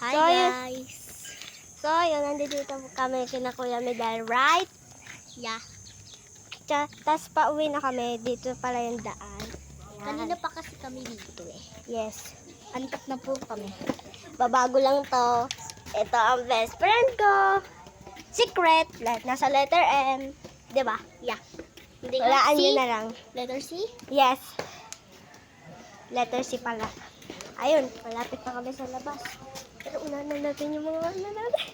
Hi So, guys. So, yun, nandito kami kina Kuya Medal, right? Yeah. Tapos pauwi na kami. Dito pala yung daan. Yan. Kanina pa kasi kami dito eh. Yes. Antok na po kami. Babago lang to. Ito ang best friend ko. Secret. Nasa letter M. Diba? Yeah. Hindi Walaan C? nyo na lang. Letter C? Yes. Letter C pala. Ayun, malapit na kami sa labas. Pero unahan natin yung mga ano natin.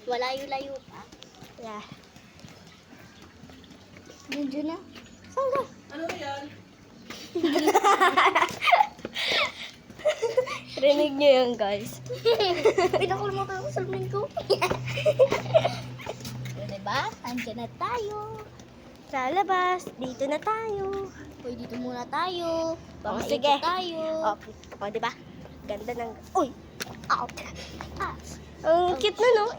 Walayo-layo pa. Yeah. Nandiyo na. Saan ka? Ano yan? Rinig nyo yun, guys. Pinakalimutan ko sa salamin ko. So, diba? Andiyan na tayo. Sa labas, dito na tayo. Uy, dito muna tayo. Baka Sige. ikot tayo. O, diba? Ganda ng... Uy! Ow! Ah. Ang cute na, no?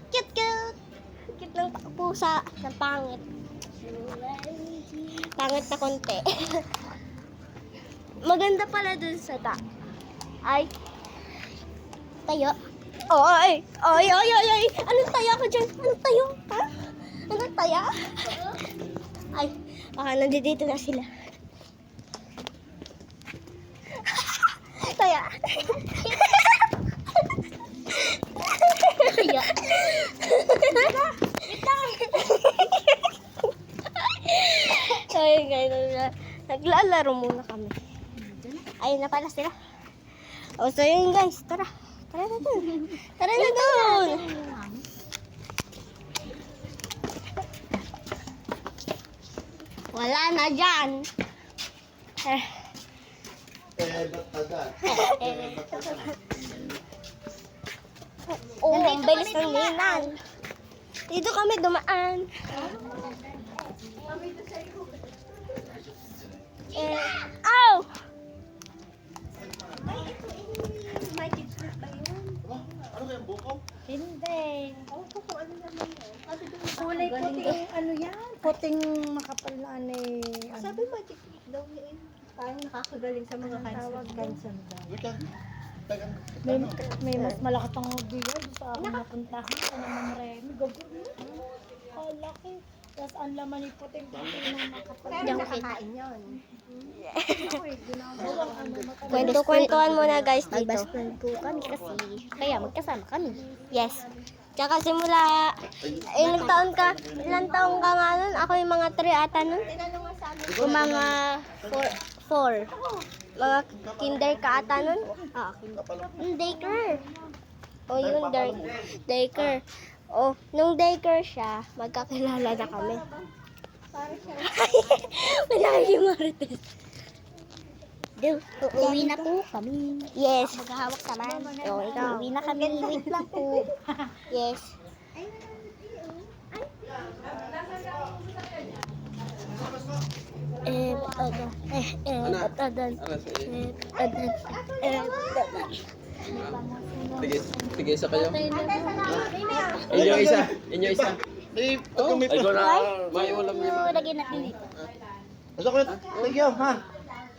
Cute, cute! Cute ng pusa. Ng pangit. Pangit na konti. Maganda pala dun sa Ay. Tayo. Ay! Ay, ay, ay, ay! Anong taya ka dyan? Anong tayo? Ha? Anong taya? Ay, baka nandito na sila. Taya. Tayo. So, yun guys, naglalaro muna kami. Ayun na pala sila. O, so yun guys, tara. Tara na dun. Tara na dun. Wala na dyan. Oh, ang bilis ng ninan. Dito kami dumaan. Ow! Magic fruit ba yun? Ano ba yung buko? Hindi. Kulay puting, ano yan? Puting makapal na ano eh. Sabi magic fruit daw yun. Parang nakakagaling sa mga Tawag cancer. cancer daw. Wait lang. Tagang... May mas malaki pang bigay sa aking napuntahan. Ano naman Remy? Gagawin mo. Kalaki. Tapos ang laman ni puting na makapal. Pero nakakain yun. Ako eh, ginagawa ano makapal. Kwento-kwentuhan muna guys dito. Mag-best friend po kami kasi. Kaya magkasama kami. Yes. Tsaka simula, ilang taon ka nga nun? Ako yung mga 3 ata nun. Yung mga 4. Mga kinder ka ata nun. Daycare. O yun, daycare. O, nung daycare siya, magkakilala na kami. Wala yung marites. Uuwi na po kami. Yes. Maghahawak naman. O, ikaw. Uuwi na kami. Wait lang po. Yes. Sige, isa kayo. Inyo isa. Inyo isa. Ay, ko na. May ulam niya. Lagyan natin dito. Asa ko yun? Thank you, ha?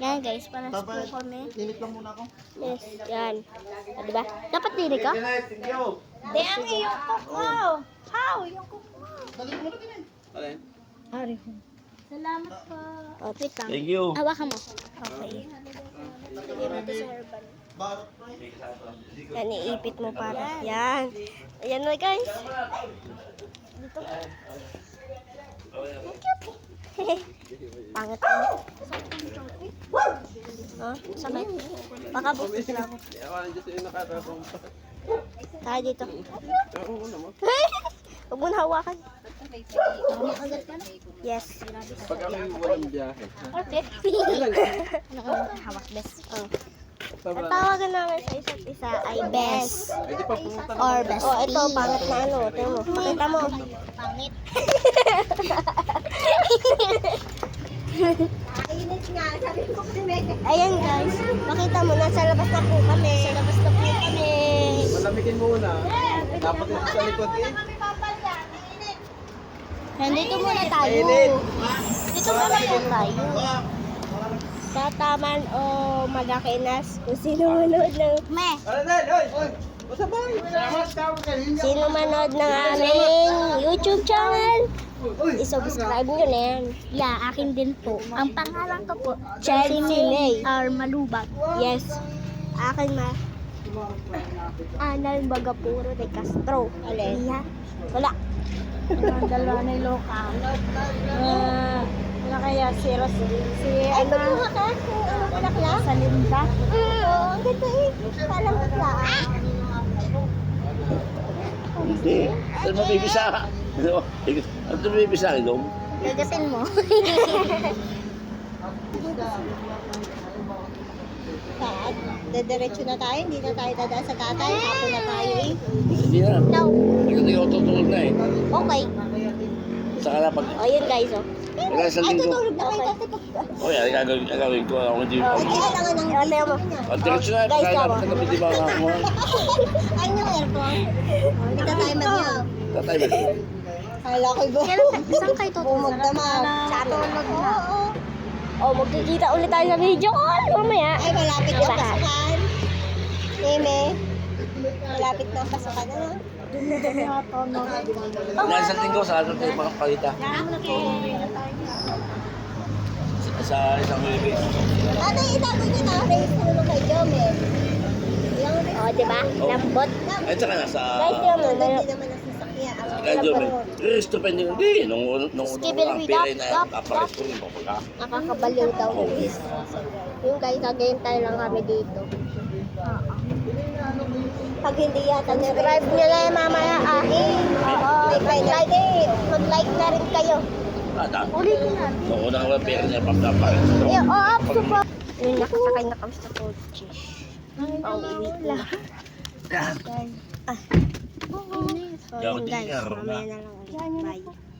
Yan guys, para sa Babay. kami. Init lang muna ako. Yes, yan. O, diba? Dapat dili ka? Thank you. Di ang iyong kuko. How? Yung kuko. Dali mo na din. Alin? Ari. Salamat po. O, wait lang. Thank you. Hawakan mo. Okay. Lagyan natin sa herbal. Yan, iipit mo para. Yan. Ayan na guys. Dito. Ang cute. Pangit mo. Oh, sabay. Baka bukit lang ako. Yawan dyan sa'yo nakatarong pa. Tayo dito. Oo naman. Huwag mo na hawakan. Makagat ka na. Yes. Pag kami walang biyahe. Okay. Ilan? Hawak best. Oh. Ang tawagan namin sa isa't isa ay best. Ay, di pa pumunta na. Or best. Oh, ito, pangit na ano. Tingnan mo. Pakita mo. Pangit. Ayan guys. Pakita mo. Nasa labas na po kami. Sa labas na po kami. Malamigin muna. Dapat ito sa likod eh. Nandito muna tayo. Init. Dito muna po tayo. tataman o magakinas kung sino manood ng sino manood ng aming YouTube channel. I-subscribe nyo na yan. Yeah, akin din po. Ang pangalan ko po, Chelsea May. Malubag. Yes. Akin Anal Bagapuro de Castro. Alin? Yeah. Wala. Ang dalawa na yung loka. Wala kaya si Ay, magkuha ka. Ano anak na? Sa Linda. Oo, ang ganda eh. Parang maglaan. Hindi. Saan mo bibisa? Ano? Ano mo bibisa? Ilong? Gagatin mo. Saan? Dediretso na tayo. Hindi na tayo dadaan sa tatay. Hapon na tayo eh. Hindi na. No. Hindi ako tutulog na eh. Okay. Saka na pag... O, yun guys, oh. Wala sa Ay, linggo. tutulog na kayo tatay pag... O yan, gagawin ko. Ako hindi. Hindi kailangan ng gising mo. Ang direksyon na. Guys, Kaya ako. dapat na di ba makakuha? Ay, yung aircon. Hindi ka tayo mag-yaw. Tatay ba? Kala ko iba. Saan kayo tutulog? Bumagdamag. Tutulog na. Oo. Oh, magkikita ulit tayo sa video call. Mamaya. Ay, malapit na Diba? pasukan. Eme. Malapit na pasukan na. Nasa linggo, sa ano tayo makapalita? Sa isang week. Ate, itago niyo na. Race na naman kay Jome. Oh, diba? Lambot. At saka nasa... Guys, yun mo. Hindi naman nasasakyan. Medyo may... Resto pa hindi. Hindi. Nung Skibble ang with pera up, na up, napares ko rin pagka. Nakakabaliw daw. Yung guys, nag-game lang kami dito. Pag hindi yata subscribe nyo na yung mamaya akin. Oo. Mag-like na rin kayo. Ulitin na. Nung unang ang pera niya papares ko. Up to po. Yung nakasakay na kami sa kotse. Pauwi na. So, Yaw, yun di guys, ka, mamaya na lang ulit. Bye.